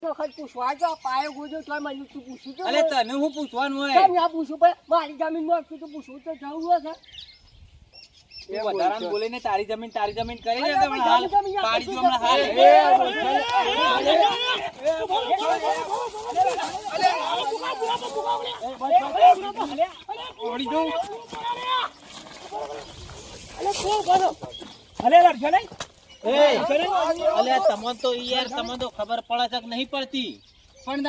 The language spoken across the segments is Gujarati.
વખત પૂછવા જો પાયો ગોજો તો મને તું પૂછ્યું તો અલે તને હું પૂછવાનું હોય કેમ ના પૂછું પણ મારી જમીનમાં તું પૂછવું તો જવું હશે તું વધારાને બોલીને તારી જમીન કરી દે હમણાં હાલ પાડી દો હમણાં હાલ ઓડી દઉં અલે કોણ કરો અલે લડશે નહીં અલે તમને તો યાર તમને તો ખબર પડે છે કે નહીં પડતી પણ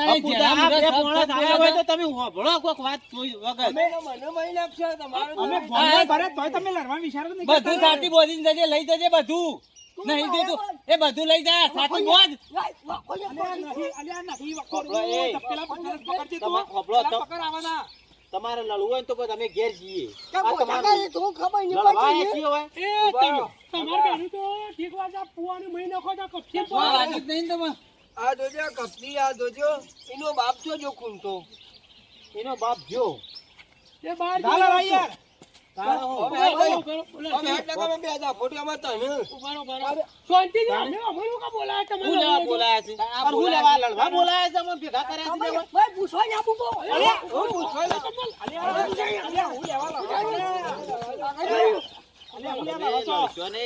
તમે હોભળો કોક વાત વગર મને મહી નાખશો તમારો અમે ભણવા ભરે તોય તમે લડવા વિચારો નહીં બધું સાચી બોલીને જજે લઈ જજે બધું નહીં દીધું એ બધું લઈ જા સાચી બોલ તમારે લડવું હોય તો તમે ઘેર જઈએ આ જોજો કપટી આ જોજો એનો બાપ જો ખૂનતો એનો બાપ જો એ બહાર ચાલો યાર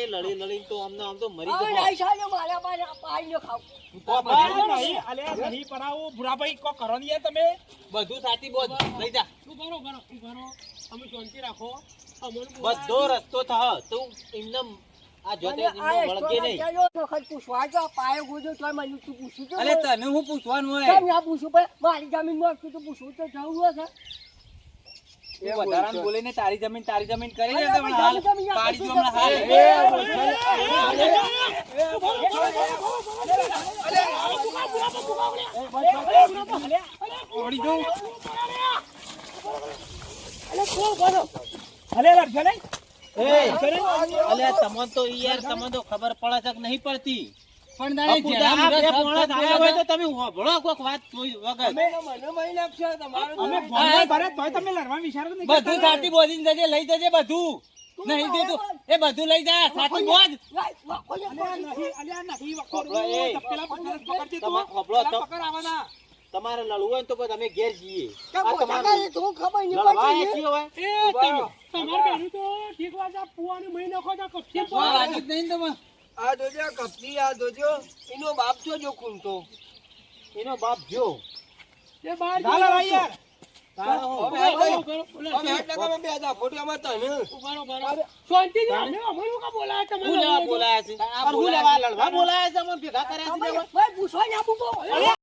લડી લડી તો અમને આમ તો મરી નહીં પડાવો ભુરાભાઈ કો કરો ને યાર તમે બધું સાચી બોલ લઈ જા અમે શાંતિ રાખો બધો રસ્તો થા તું એમને આ જોતે વળગે નહીં પૂછવા જો પાયો ગોજો તો મને તું પૂછ્યું તો અલે તને હું પૂછવાનું હોય કેમ ના પૂછું પણ મારી જમીનમાં તું પૂછવું તો જવું હશે તું વધારાને બોલીને તારી જમીન કરી દે હમણાં હાલ પાડી દો હમણાં હાલ ઓડી દઉં અલે કોણ કરો અલે લડશે નહીં અલે તમને તો યાર તમને તો ખબર પડે છે કે નહીં પડતી પણ તમે હોભળો કોક વાત વગર મને મહી નાખશો તમારો અમે ભણવા ભરે તોય તમે લડવા વિચારો નહીં બધું સાચી બોલીને જજે લઈ જજે બધું નહીં દીધું એ બધું લઈ જા સાચી બોલ તમારે લડવું હોય તો તમે ઘેર જઈએ આ જોજો કપટી આ જોજો એનો બાપ જો ખૂનતો એનો બાપ જો એ બહાર ચાલો યાર બોલાયા છે લડવા બોલાયા છે ભેગા કર્યા છે પૂછવા